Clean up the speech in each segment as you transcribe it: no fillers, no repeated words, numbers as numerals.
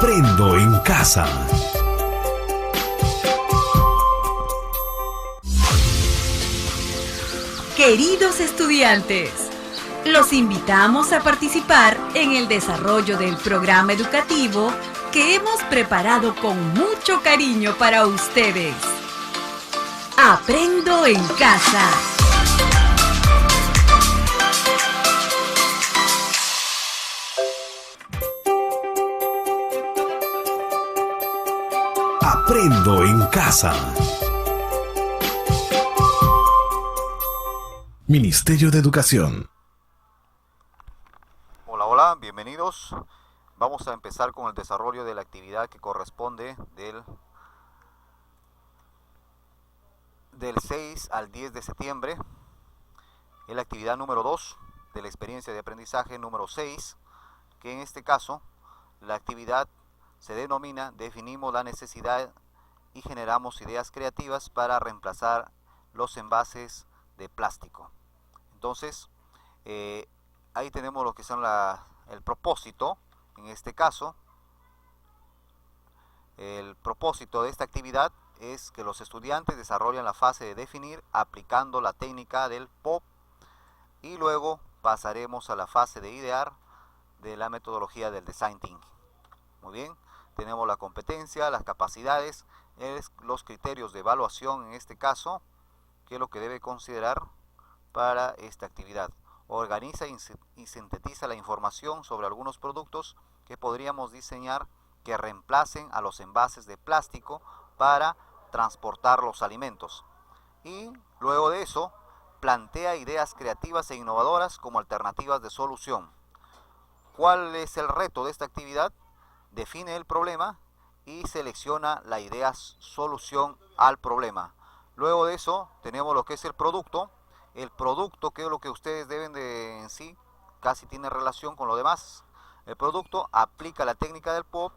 Aprendo en casa. Queridos estudiantes, los invitamos a participar en el desarrollo del programa educativo que hemos preparado con mucho cariño para ustedes. Aprendo en casa. Aprendo en casa. Ministerio de Educación. Hola, bienvenidos. Vamos a empezar con el desarrollo de la actividad que corresponde del 6 al 10 de septiembre. Es la actividad número 2 de la experiencia de aprendizaje número 6, que en este caso la actividad se denomina Definimos la necesidad y generamos ideas creativas para reemplazar los envases de plástico. Entonces, ahí tenemos lo que son el propósito. En este caso, el propósito de esta actividad es que los estudiantes desarrollen la fase de definir aplicando la técnica del POP y luego pasaremos a la fase de idear de la metodología del Design Thinking. Muy bien, tenemos la competencia, las capacidades, los criterios de evaluación en este caso, que es lo que debe considerar para esta actividad. Organiza y sintetiza la información sobre algunos productos que podríamos diseñar que reemplacen a los envases de plástico para transportar los alimentos. Y luego de eso, plantea ideas creativas e innovadoras como alternativas de solución. ¿Cuál es el reto de esta actividad? Define el problema y selecciona la idea solución al problema. Luego de eso, tenemos lo que es el producto. El producto, que es lo que ustedes deben de en sí, casi tiene relación con lo demás. El producto aplica la técnica del POP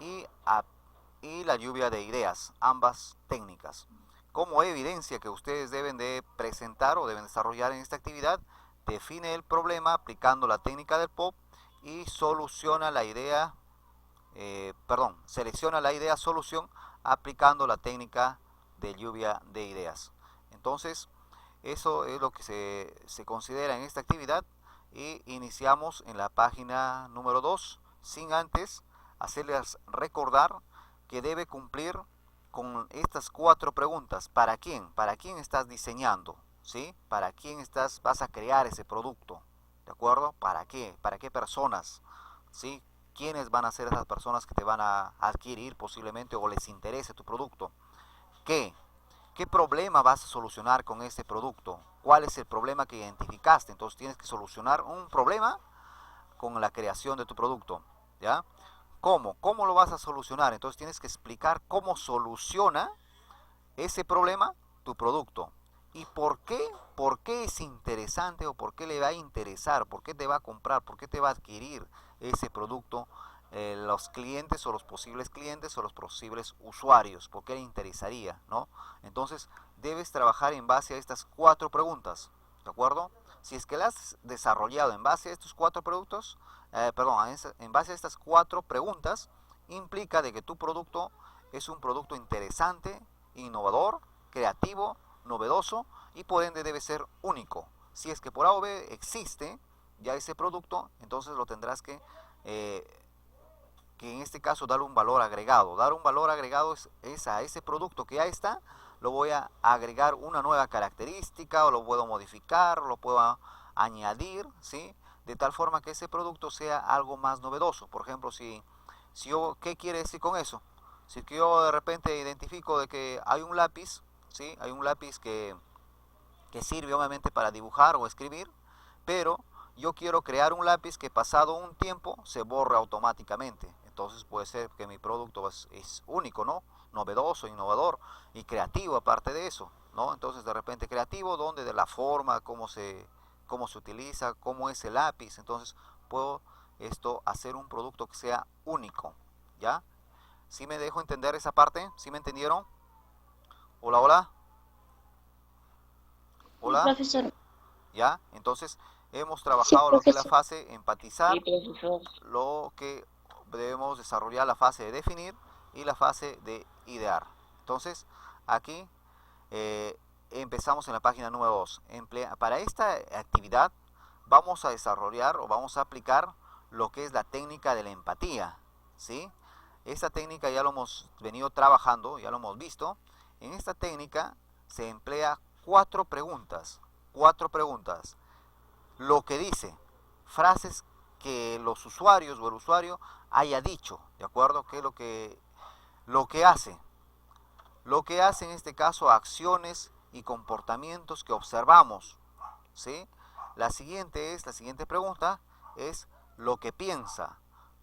y la lluvia de ideas, ambas técnicas. Como evidencia que ustedes deben de presentar o deben desarrollar en esta actividad, define el problema aplicando la técnica del POP y selecciona la idea solución aplicando la técnica de lluvia de ideas. Entonces, eso es lo que se considera en esta actividad y iniciamos en la página número 2, sin antes hacerles recordar que debe cumplir con estas 4 preguntas. ¿Para quién? ¿Para quién estás diseñando? ¿Sí? ¿Para quién vas a crear ese producto? ¿De acuerdo? ¿Para qué? ¿Para qué personas? ¿Sí? ¿Quiénes van a ser esas personas que te van a adquirir posiblemente o les interese tu producto? ¿Qué problema vas a solucionar con este producto? ¿Cuál es el problema que identificaste? Entonces tienes que solucionar un problema con la creación de tu producto, ¿ya? ¿Cómo lo vas a solucionar? Entonces tienes que explicar cómo soluciona ese problema tu producto. ¿Y por qué es interesante o por qué le va a interesar? ¿Por qué te va a comprar? ¿Por qué te va a adquirir ese producto? Los clientes o los posibles clientes o los posibles usuarios, ¿por qué le interesaría? ¿No? Entonces debes trabajar en base a estas 4 preguntas, ¿de acuerdo? Si es que las has desarrollado en base a estos 4 productos, en base a estas 4 preguntas, implica de que tu producto es un producto interesante, innovador, creativo, novedoso y por ende debe ser único. Si es que por A o B existe ya ese producto, entonces lo tendrás que en este caso darle un valor agregado. Dar un valor agregado es a ese producto que ya está, lo voy a agregar una nueva característica o lo puedo modificar, lo puedo añadir, ¿sí? De tal forma que ese producto sea algo más novedoso. Por ejemplo, ¿qué quiere decir con eso? Si yo de repente identifico de que hay un lápiz, ¿sí? Hay un lápiz que sirve obviamente para dibujar o escribir, pero yo quiero crear un lápiz que pasado un tiempo se borre automáticamente. Entonces puede ser que mi producto es único, ¿no? Novedoso, innovador y creativo aparte de eso, ¿no? Entonces de repente creativo, donde de la forma, cómo se utiliza, cómo es el lápiz. Entonces puedo hacer un producto que sea único, ¿ya? ¿Sí me dejo entender esa parte? ¿Sí me entendieron? Hola, hola. Hola. Sí, profesor. ¿Ya? Entonces hemos trabajado lo que es la fase empatizar, Sí, profesor. lo que debemos desarrollar la fase de definir y la fase de idear. Entonces, aquí empezamos en la página número 2. Para esta actividad vamos a desarrollar o vamos a aplicar lo que es la técnica de la empatía, ¿sí? Esta técnica ya lo hemos venido trabajando, ya lo hemos visto. En esta técnica se emplea 4 preguntas. 4 preguntas. Lo que dice, frases que los usuarios o el usuario haya dicho, ¿de acuerdo? ¿Qué es lo que hace? Lo que hace en este caso, acciones y comportamientos que observamos, ¿sí? La siguiente pregunta es lo que piensa,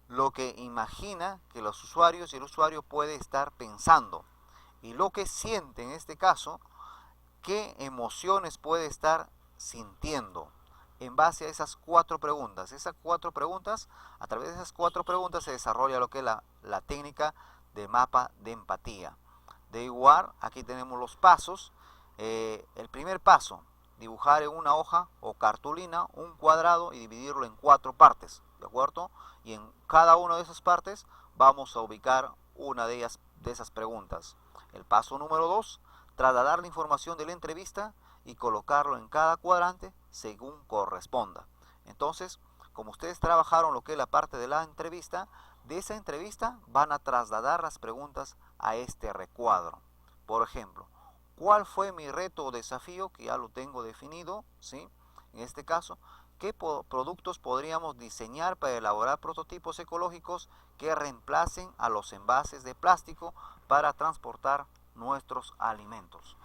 lo que imagina que los usuarios y el usuario puede estar pensando. Y lo que siente en este caso, qué emociones puede estar sintiendo. En base a esas 4 preguntas. A través de esas 4 preguntas se desarrolla lo que es la técnica de mapa de empatía. De igual, aquí tenemos los pasos. El primer paso, dibujar en una hoja o cartulina un cuadrado y dividirlo en 4 partes, ¿de acuerdo? Y en cada una de esas partes vamos a ubicar una de esas preguntas. El paso número 2, trasladar la información de la entrevista y colocarlo en cada cuadrante según corresponda. Entonces, como ustedes trabajaron lo que es la parte de la entrevista, de esa entrevista van a trasladar las preguntas a este recuadro. Por ejemplo, ¿cuál fue mi reto o desafío? Que ya lo tengo definido, ¿sí? En este caso, ¿qué productos podríamos diseñar para elaborar prototipos ecológicos que reemplacen a los envases de plástico para transportar nuestros alimentos?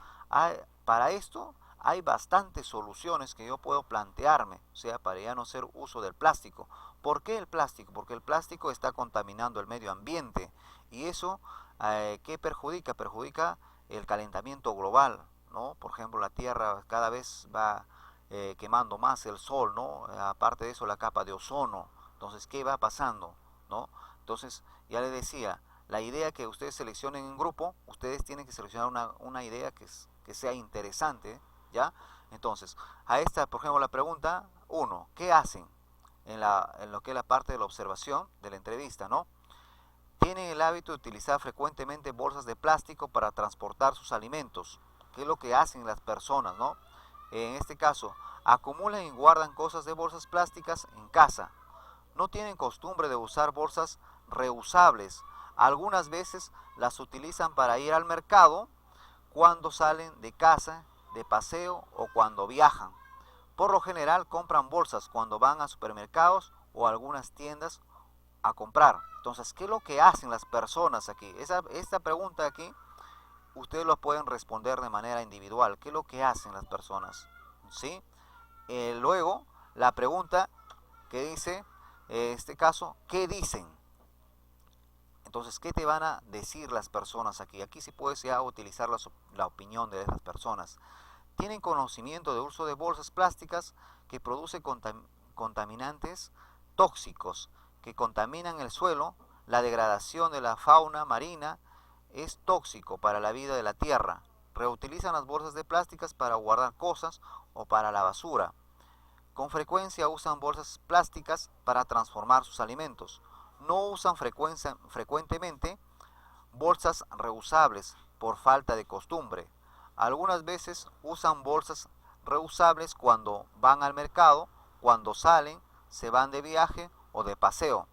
Para esto hay bastantes soluciones que yo puedo plantearme, o sea, para ya no hacer uso del plástico. ¿Por qué el plástico? Porque el plástico está contaminando el medio ambiente y eso, ¿qué perjudica? Perjudica el calentamiento global, ¿no? Por ejemplo, la Tierra cada vez va quemando más el sol, ¿no? Aparte de eso, la capa de ozono. Entonces, ¿qué va pasando, ¿no? Entonces, ya les decía, la idea que ustedes seleccionen en grupo, ustedes tienen que seleccionar una idea que sea interesante, ¿ya? Entonces, a esta, por ejemplo, la pregunta 1, ¿qué hacen en lo que es la parte de la observación de la entrevista, ¿no? Tienen el hábito de utilizar frecuentemente bolsas de plástico para transportar sus alimentos. ¿Qué es lo que hacen las personas, ¿no? En este caso, acumulan y guardan cosas de bolsas plásticas en casa. No tienen costumbre de usar bolsas reusables. Algunas veces las utilizan para ir al mercado cuando salen de casa, de paseo o cuando viajan. Por lo general compran bolsas cuando van a supermercados o a algunas tiendas a comprar. Entonces, ¿qué es lo que hacen las personas aquí? Esta pregunta aquí, ustedes lo pueden responder de manera individual. ¿Qué es lo que hacen las personas? ¿Sí? Luego, la pregunta que dice, en este caso, ¿qué dicen? Entonces, ¿qué te van a decir las personas aquí? Aquí sí puedes ya utilizar la opinión de esas personas. Tienen conocimiento de uso de bolsas plásticas que producen contaminantes tóxicos que contaminan el suelo. La degradación de la fauna marina es tóxico para la vida de la tierra. Reutilizan las bolsas de plásticas para guardar cosas o para la basura. Con frecuencia usan bolsas plásticas para transformar sus alimentos. No usan frecuentemente bolsas reusables por falta de costumbre. Algunas veces usan bolsas reusables cuando van al mercado, cuando salen, se van de viaje o de paseo.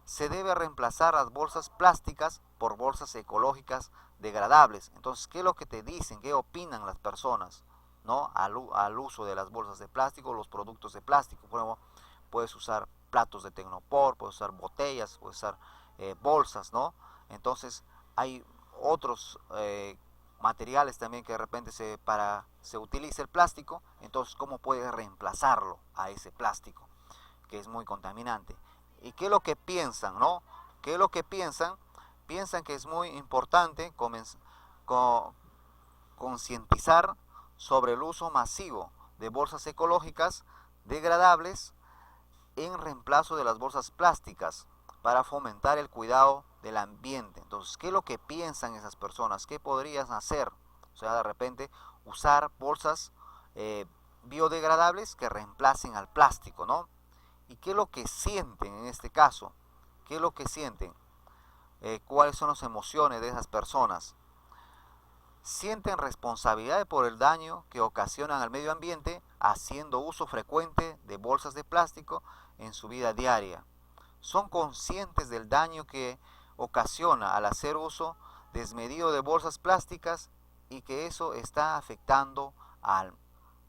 Se debe reemplazar las bolsas plásticas por bolsas ecológicas degradables. Entonces, ¿qué es lo que te dicen? ¿Qué opinan las personas, ¿no? al uso de las bolsas de plástico, los productos de plástico? Por ejemplo, puedes usar platos de Tecnopor, puedes usar botellas, puedes usar bolsas, ¿no? Entonces, hay otros materiales también que de repente se utiliza el plástico. Entonces, ¿cómo puedes reemplazarlo a ese plástico que es muy contaminante? ¿Y qué es lo que piensan, no? ¿Qué es lo que piensan? Piensan que es muy importante concientizar sobre el uso masivo de bolsas ecológicas degradables en reemplazo de las bolsas plásticas para fomentar el cuidado del ambiente. Entonces, ¿qué es lo que piensan esas personas? ¿Qué podrías hacer? O sea, de repente usar bolsas biodegradables que reemplacen al plástico, ¿no? ¿Y qué es lo que sienten en este caso? ¿Qué es lo que sienten? ¿Cuáles son las emociones de esas personas? Sienten responsabilidad por el daño que ocasionan al medio ambiente haciendo uso frecuente de bolsas de plástico en su vida diaria. Son conscientes del daño que ocasiona al hacer uso desmedido de bolsas plásticas y que eso está afectando al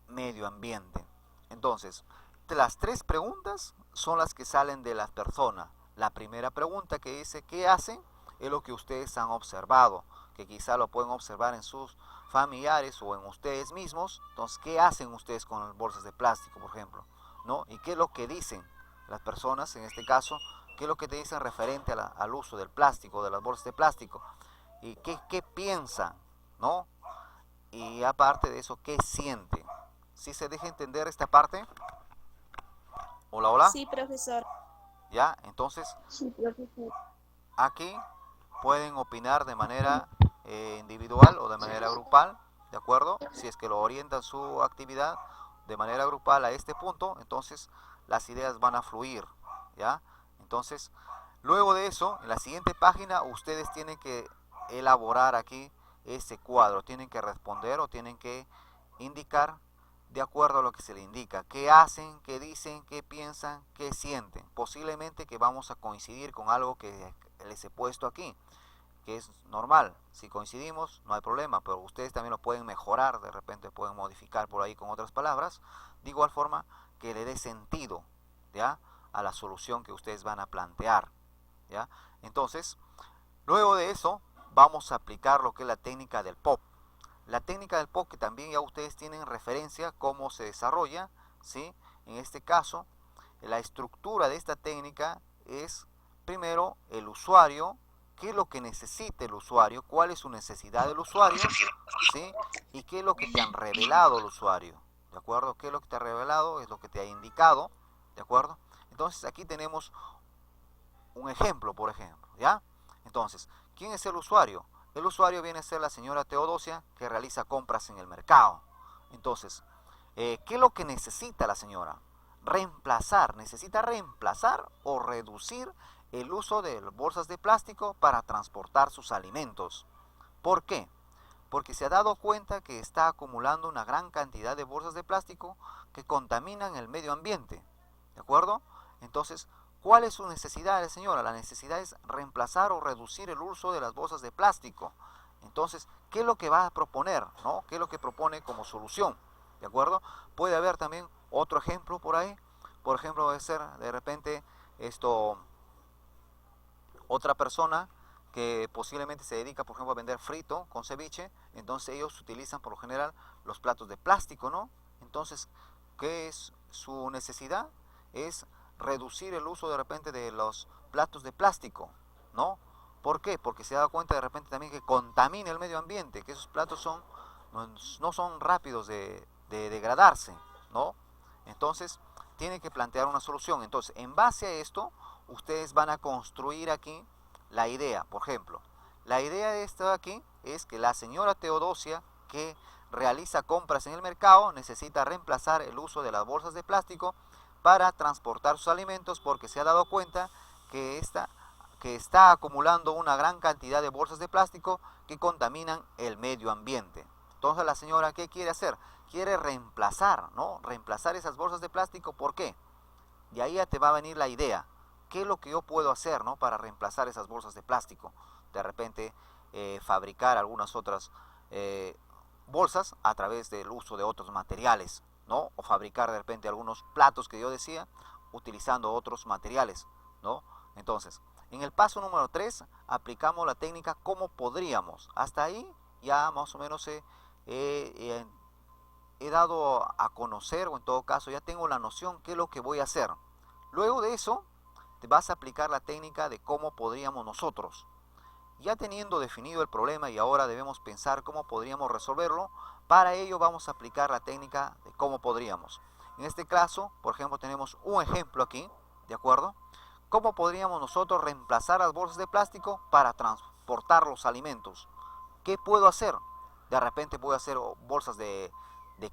medio ambiente. Entonces, las tres preguntas son las que salen de las personas. La primera pregunta que dice ¿qué hacen? Es lo que ustedes han observado, que quizá lo pueden observar en sus familiares o en ustedes mismos. Entonces, ¿qué hacen ustedes con las bolsas de plástico, por ejemplo? ¿No? ¿Y qué es lo que dicen las personas, en este caso? ¿Qué es lo que te dicen referente al uso del plástico, de las bolsas de plástico? ¿Y qué piensan? ¿No? Y aparte de eso, ¿qué sienten? ¿Sí se deja entender esta parte? Hola, hola. Sí, profesor. ¿Ya? Entonces, Sí, profesor. aquí pueden opinar de manera individual o de manera grupal, ¿de acuerdo? Si es que lo orientan su actividad de manera grupal a este punto, entonces las ideas van a fluir, ¿ya? Entonces, luego de eso, en la siguiente página, ustedes tienen que elaborar aquí ese cuadro, tienen que responder o tienen que indicar de acuerdo a lo que se le indica, qué hacen, qué dicen, qué piensan, qué sienten. Posiblemente que vamos a coincidir con algo que les he puesto aquí, que es normal. Si coincidimos, no hay problema, pero ustedes también lo pueden mejorar, de repente pueden modificar por ahí con otras palabras, de igual forma que le dé sentido, ¿ya?, a la solución que ustedes van a plantear, ¿ya? Entonces, luego de eso, vamos a aplicar lo que es la técnica del POP. La técnica del POP, que también ya ustedes tienen referencia cómo se desarrolla, ¿sí? En este caso, la estructura de esta técnica es, primero, el usuario, qué es lo que necesita el usuario, cuál es su necesidad del usuario, ¿sí? Y qué es lo que te han revelado el usuario, ¿de acuerdo? ¿Qué es lo que te ha revelado? Es lo que te ha indicado, ¿de acuerdo? Entonces, aquí tenemos un ejemplo, por ejemplo, ¿ya? Entonces, ¿quién es el usuario? El usuario viene a ser la señora Teodosia, que realiza compras en el mercado. Entonces, ¿qué es lo que necesita la señora? Necesita reemplazar o reducir el uso de bolsas de plástico para transportar sus alimentos. ¿Por qué? Porque se ha dado cuenta que está acumulando una gran cantidad de bolsas de plástico que contaminan el medio ambiente. ¿De acuerdo? Entonces, ¿cuál es su necesidad, señora? La necesidad es reemplazar o reducir el uso de las bolsas de plástico. Entonces, ¿qué es lo que va a proponer, ¿no? ¿Qué es lo que propone como solución? ¿De acuerdo? Puede haber también otro ejemplo por ahí. Por ejemplo, puede ser de repente otra persona que posiblemente se dedica, por ejemplo, a vender frito con ceviche. Entonces ellos utilizan por lo general los platos de plástico, ¿no? Entonces, ¿qué es su necesidad? Es reducir el uso de repente de los platos de plástico, ¿no? ¿Por qué? Porque se da cuenta de repente también que contamina el medio ambiente, que esos platos no son rápidos de degradarse, ¿no? Entonces, tiene que plantear una solución. Entonces, en base a esto, ustedes van a construir aquí la idea. Por ejemplo, la idea de esto de aquí es que la señora Teodosia, que realiza compras en el mercado, necesita reemplazar el uso de las bolsas de plástico para transportar sus alimentos, porque se ha dado cuenta que está acumulando una gran cantidad de bolsas de plástico que contaminan el medio ambiente. Entonces la señora, ¿qué quiere hacer? Quiere reemplazar, ¿no? Reemplazar esas bolsas de plástico. ¿Por qué? Y ahí ya te va a venir la idea. ¿Qué es lo que yo puedo hacer, ¿no?, para reemplazar esas bolsas de plástico? De repente fabricar algunas otras bolsas a través del uso de otros materiales, ¿no? O fabricar de repente algunos platos que yo decía utilizando otros materiales, ¿no? Entonces, en el paso número 3 aplicamos la técnica ¿cómo podríamos? Hasta ahí ya más o menos he dado a conocer, o en todo caso ya tengo la noción qué es lo que voy a hacer. Luego de eso te vas a aplicar la técnica de cómo podríamos nosotros. Ya teniendo definido el problema y ahora debemos pensar cómo podríamos resolverlo, para ello vamos a aplicar la técnica de cómo podríamos. En este caso, por ejemplo, tenemos un ejemplo aquí, ¿de acuerdo? ¿Cómo podríamos nosotros reemplazar las bolsas de plástico para transportar los alimentos? ¿Qué puedo hacer? De repente voy a hacer bolsas de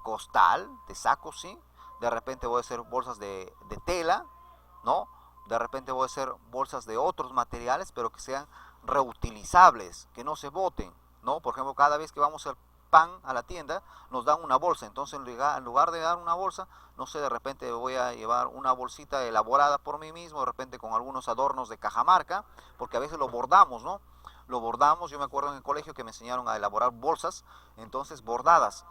costal, de sacos, ¿sí? De repente voy a hacer bolsas de tela, ¿no? de repente voy a hacer bolsas de otros materiales, pero que sean reutilizables, que no se boten, ¿no? Por ejemplo, cada vez que vamos al pan a la tienda, nos dan una bolsa. Entonces, en lugar de dar una bolsa, no sé, de repente voy a llevar una bolsita elaborada por mí mismo, de repente con algunos adornos de Cajamarca, porque a veces lo bordamos, ¿no? Lo bordamos. Yo me acuerdo en el colegio que me enseñaron a elaborar bolsas, entonces bordadas.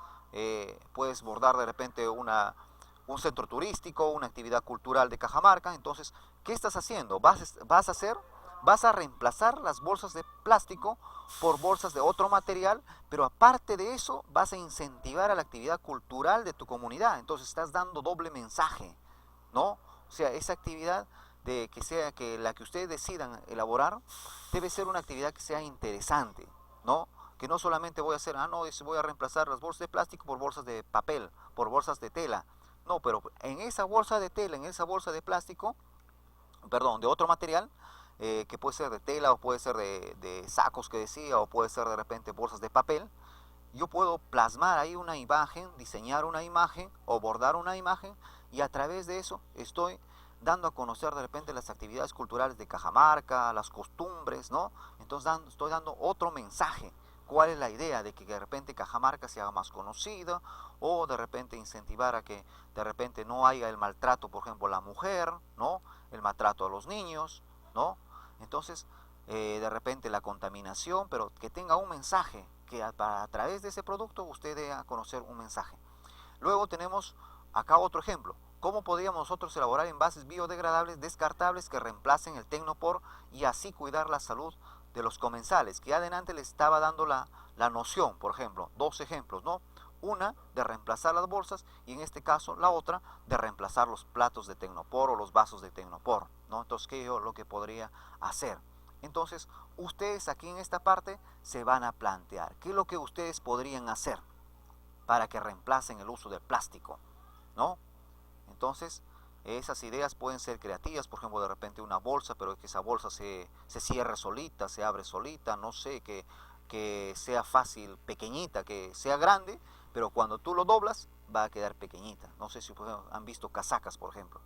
Puedes bordar de repente un centro turístico, una actividad cultural de Cajamarca. Entonces, ¿qué estás haciendo? Vas a reemplazar las bolsas de plástico por bolsas de otro material, pero aparte de eso vas a incentivar a la actividad cultural de tu comunidad. Entonces estás dando doble mensaje, ¿no? O sea, esa actividad de que sea que la que ustedes decidan elaborar debe ser una actividad que sea interesante, ¿no? Que no solamente voy a hacer, no, voy a reemplazar las bolsas de plástico por bolsas de papel, por bolsas de tela. No, pero en esa bolsa de tela, en esa bolsa de plástico, perdón, de otro material, que puede ser de tela o puede ser de sacos que decía, o puede ser de repente bolsas de papel, yo puedo plasmar ahí una imagen, diseñar una imagen o bordar una imagen, y a través de eso estoy dando a conocer de repente las actividades culturales de Cajamarca, las costumbres, ¿no? Entonces estoy dando otro mensaje. ¿Cuál es la idea? De que de repente Cajamarca se haga más conocida, o de repente incentivar a que de repente no haya el maltrato, por ejemplo, a la mujer, ¿no? El maltrato a los niños, ¿no? Entonces, de repente la contaminación, pero que tenga un mensaje, que a través de ese producto usted dé a conocer un mensaje. Luego tenemos acá otro ejemplo. ¿Cómo podríamos nosotros elaborar envases biodegradables descartables que reemplacen el Tecnopor y así cuidar la salud de los comensales? Que adelante les estaba dando la noción, por ejemplo, dos ejemplos, ¿no? Una de reemplazar las bolsas, y en este caso la otra de reemplazar los platos de Tecnopor o los vasos de Tecnopor, ¿no? Entonces, ¿qué yo lo que podría hacer? Entonces, ustedes aquí en esta parte se van a plantear qué es lo que ustedes podrían hacer para que reemplacen el uso del plástico, ¿no? Entonces, esas ideas pueden ser creativas, por ejemplo, de repente una bolsa, pero que esa bolsa se cierre solita, se abre solita, no sé, que sea fácil, pequeñita, que sea grande, pero cuando tú lo doblas va a quedar pequeñita. No sé si por ejemplo, han visto casacas, por ejemplo.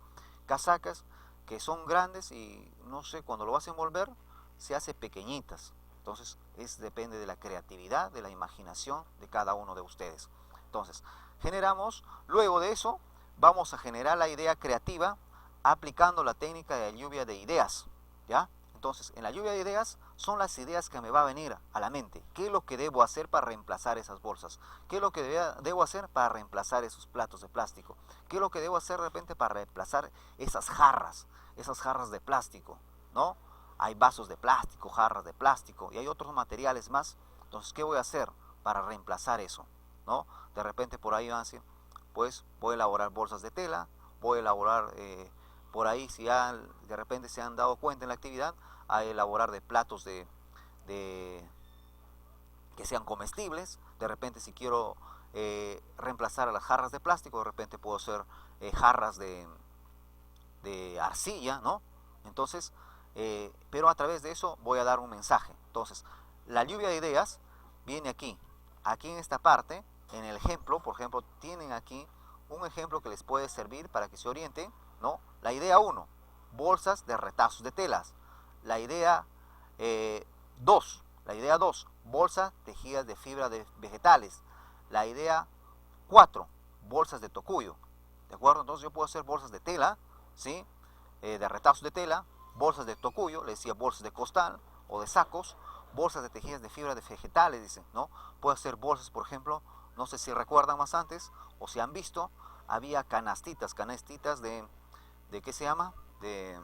Casacas que son grandes y no sé, cuando lo vas a envolver se hace pequeñitas. Entonces, depende de la creatividad, de la imaginación de cada uno de ustedes. Entonces, generamos, luego de eso, vamos a generar la idea creativa aplicando la técnica de la lluvia de ideas, ¿ya? Entonces, en la lluvia de ideas son las ideas que me va a venir a la mente. ¿Qué es lo que debo hacer para reemplazar esas bolsas? ¿Qué es lo que debo hacer para reemplazar esos platos de plástico? ¿Qué es lo que debo hacer de repente para reemplazar esas jarras de plástico, ¿no? Hay vasos de plástico, jarras de plástico y hay otros materiales más. Entonces, ¿qué voy a hacer para reemplazar eso, ¿no? De repente por ahí van a decir, pues voy a elaborar bolsas de tela, voy a elaborar, por ahí si ya de repente se han dado cuenta en la actividad, a elaborar de platos de que sean comestibles. De repente si quiero reemplazar a las jarras de plástico, de repente puedo hacer jarras de arcilla, ¿no? Entonces, pero a través de eso voy a dar un mensaje. Entonces, la lluvia de ideas viene aquí en esta parte, en el ejemplo. Por ejemplo, tienen aquí un ejemplo que les puede servir para que se orienten, ¿no? La idea 1, bolsas de retazos de telas. La idea 2, bolsas tejidas de fibra de vegetales. La idea 4, bolsas de tocuyo. ¿De acuerdo? Entonces yo puedo hacer bolsas de tela, ¿sí? De retazos de tela, bolsas de tocuyo, le decía bolsas de costal o de sacos, bolsas de tejidas de fibra de vegetales, dicen, ¿no? Puedo hacer bolsas, por ejemplo, no sé si recuerdan más antes o si han visto, había canastitas de ¿qué se llama? Que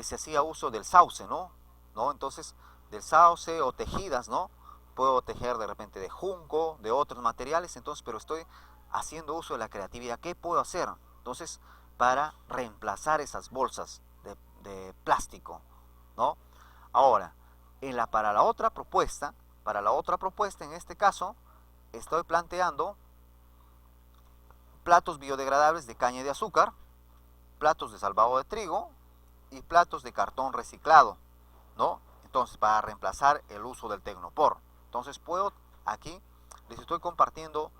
se hacía uso del sauce, ¿no? Entonces, del sauce o tejidas, ¿no? Puedo tejer de repente de junco, de otros materiales, entonces, pero estoy haciendo uso de la creatividad. ¿Qué puedo hacer? Entonces, para reemplazar esas bolsas de plástico, ¿no? Ahora, para la otra propuesta en este caso, estoy planteando platos biodegradables de caña de azúcar, platos de salvado de trigo y platos de cartón reciclado, ¿no? Entonces, para reemplazar el uso del Tecnopor. Entonces, aquí les estoy compartiendo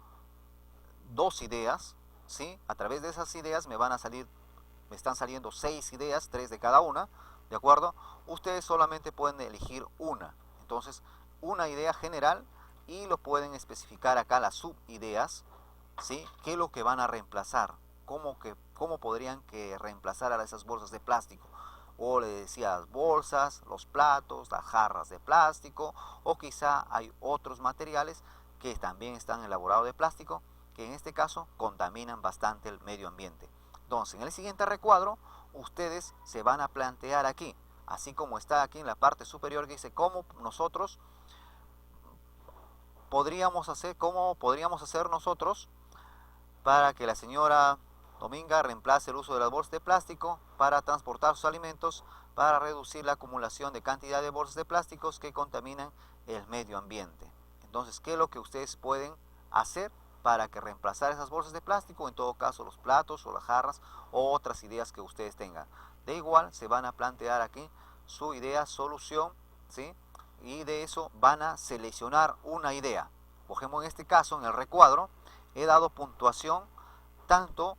dos ideas, ¿sí? A través de esas ideas me van a salir me están saliendo 6 ideas, 3 de cada una, ¿de acuerdo? Ustedes solamente pueden elegir una. Entonces, una idea general y lo pueden especificar acá las subideas, ¿sí? ¿Qué es lo que van a reemplazar? ¿Cómo podrían que reemplazar a esas bolsas de plástico? O le decía las bolsas, los platos, las jarras de plástico, o quizá hay otros materiales que también están elaborados de plástico, que en este caso contaminan bastante el medio ambiente. Entonces, en el siguiente recuadro, ustedes se van a plantear aquí, así como está aquí en la parte superior, que dice cómo nosotros podríamos hacer nosotros para que la señora Dominga reemplace el uso de las bolsas de plástico para transportar sus alimentos, para reducir la acumulación de cantidad de bolsas de plásticos que contaminan el medio ambiente. Entonces, ¿qué es lo que ustedes pueden hacer para que reemplazar esas bolsas de plástico? En todo caso, los platos o las jarras o otras ideas que ustedes tengan. De igual, se van a plantear aquí su idea, solución, ¿sí? Y de eso van a seleccionar una idea. Por ejemplo, en este caso, en el recuadro, he dado puntuación tanto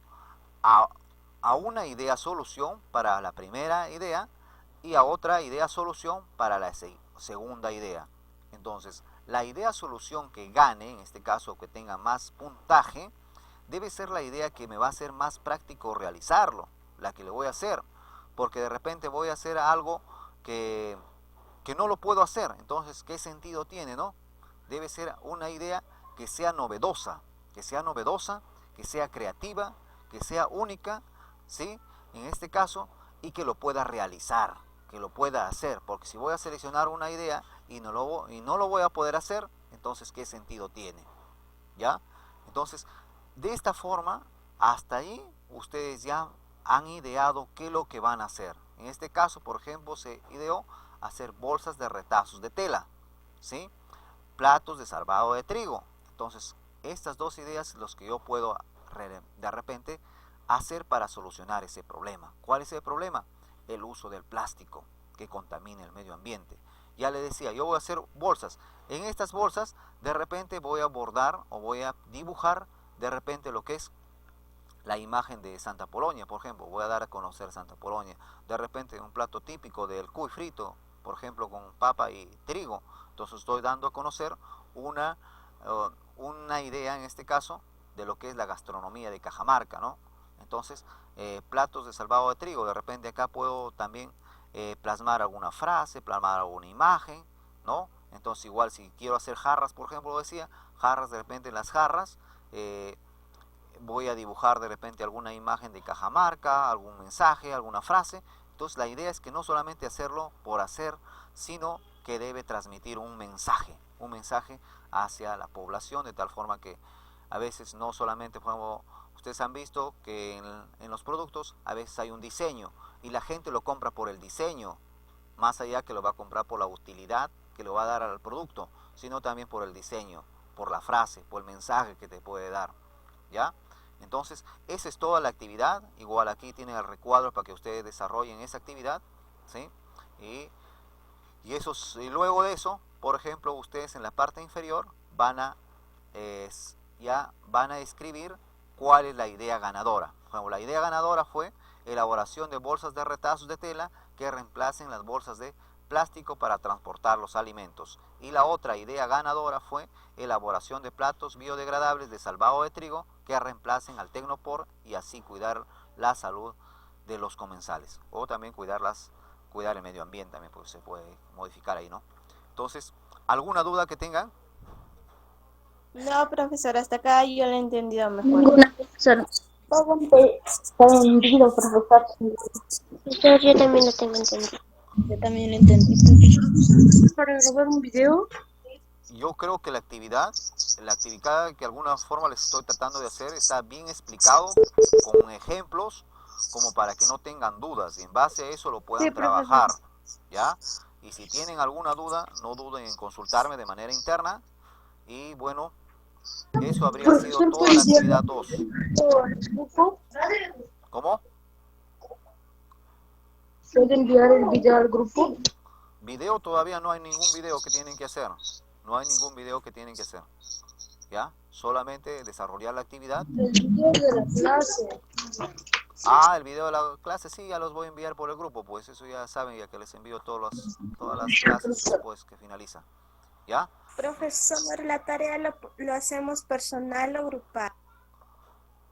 a una idea solución para la primera idea y a otra idea solución para la segunda idea. Entonces, la idea solución que gane, en este caso que tenga más puntaje, debe ser la idea que me va a ser más práctico realizarlo, la que le voy a hacer, porque de repente voy a hacer algo que no lo puedo hacer. Entonces, ¿qué sentido tiene, no? Debe ser una idea que sea novedosa, que sea creativa, que sea única, ¿sí? En este caso, y que lo pueda realizar, que lo pueda hacer, porque si voy a seleccionar una idea y no lo voy a poder hacer, entonces ¿qué sentido tiene? ¿Ya? Entonces, de esta forma, hasta ahí ustedes ya han ideado qué es lo que van a hacer. En este caso, por ejemplo, se ideó hacer bolsas de retazos de tela, ¿sí? Platos de salvado de trigo. Entonces, estas dos ideas los que yo puedo de repente hacer para solucionar ese problema. ¿Cuál es el problema? El uso del plástico que contamina el medio ambiente. Ya le decía, yo voy a hacer bolsas. En estas bolsas de repente voy a bordar o voy a dibujar de repente lo que es la imagen de Santa Polonia, por ejemplo. Voy a dar a conocer Santa Polonia. De repente un plato típico del cuy frito, por ejemplo, con papa y trigo. Entonces estoy dando a conocer una idea, en este caso, de lo que es la gastronomía de Cajamarca, ¿no? Entonces, platos de salvado de trigo. De repente acá puedo también plasmar alguna frase, plasmar alguna imagen, ¿no? Entonces, igual si quiero hacer jarras, por ejemplo, decía, jarras, de repente en las jarras, voy a dibujar de repente alguna imagen de Cajamarca, algún mensaje, alguna frase. Entonces, la idea es que no solamente hacerlo por hacer, sino que debe transmitir un mensaje hacia la población, de tal forma que a veces no solamente, por ejemplo, ustedes han visto que en los productos a veces hay un diseño y la gente lo compra por el diseño, más allá que lo va a comprar por la utilidad que lo va a dar al producto, sino también por el diseño, por la frase, por el mensaje que te puede dar, ¿ya? Entonces, esa es toda la actividad. Igual aquí tienen el recuadro para que ustedes desarrollen esa actividad, ¿sí? Y luego de eso, por ejemplo, ustedes en la parte inferior ya van a escribir cuál es la idea ganadora. Bueno, la idea ganadora fue elaboración de bolsas de retazos de tela que reemplacen las bolsas de plástico para transportar los alimentos. Y la otra idea ganadora fue elaboración de platos biodegradables de salvado de trigo que reemplacen al Tecnopor y así cuidar la salud de los comensales. O también cuidar el medio ambiente también, porque se puede modificar ahí, ¿no? Entonces, ¿alguna duda que tengan? No, profesor, hasta acá yo lo he entendido mejor. Ninguna, profesor. Está entendido, profesor. Profesor, yo también lo tengo entendido. Yo también lo entendí. Para grabar un video. Yo creo que la actividad que de alguna forma les estoy tratando de hacer está bien explicado con ejemplos como para que no tengan dudas y en base a eso lo puedan trabajar, ¿ya? Y si tienen alguna duda, no duden en consultarme de manera interna y bueno, eso habría sido toda la actividad 2. ¿Cómo? ¿Puede enviar el video al grupo? Video todavía no hay ningún video que tienen que hacer. No hay ningún video que tienen que hacer. ¿Ya? Solamente desarrollar la actividad. El video de la clase. Ah, el video de la clase, sí, ya los voy a enviar por el grupo, pues eso ya saben, ya que les envío todas las clases después que finaliza. ¿Ya? Profesor, ¿la tarea lo hacemos personal o grupal?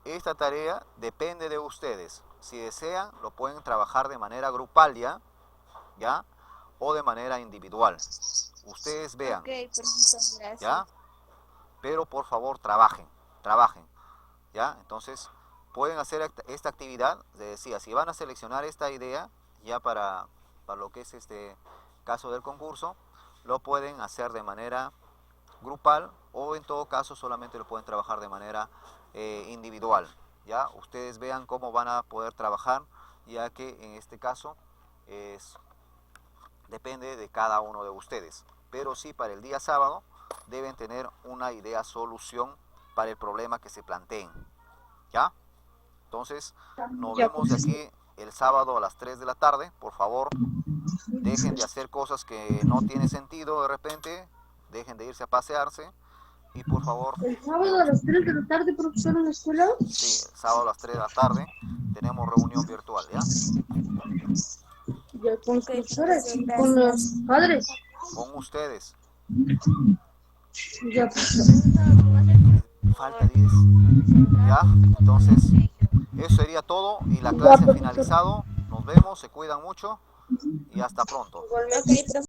Esta tarea depende de ustedes. Si desean, lo pueden trabajar de manera grupal, ¿ya? O de manera individual. Ustedes vean, Ok, profesor, gracias. ¿ya? Pero por favor, trabajen, ¿ya? Entonces, pueden hacer esta actividad, les decía, si van a seleccionar esta idea, ya para lo que es este caso del concurso, lo pueden hacer de manera grupal o en todo caso solamente lo pueden trabajar de manera individual, ¿ya? Ustedes vean cómo van a poder trabajar, ya que en este caso depende de cada uno de ustedes. Pero sí, para el día sábado deben tener una idea solución para el problema que se planteen, ¿ya? Entonces, nos vemos de aquí el sábado a las 3 de la tarde. Por favor, dejen de hacer cosas que no tienen sentido de repente, dejen de irse a pasearse y por favor... ¿El sábado a las 3 de la tarde, profesor, en la escuela? Sí, el sábado a las 3 de la tarde tenemos reunión virtual, ¿ya? Ya con los profesores y con los padres. Con ustedes. Ya, profesor. Falta 10. ¿Ya? Entonces, eso sería todo y la clase finalizado. Nos vemos, se cuidan mucho y hasta pronto. Ok, profesor.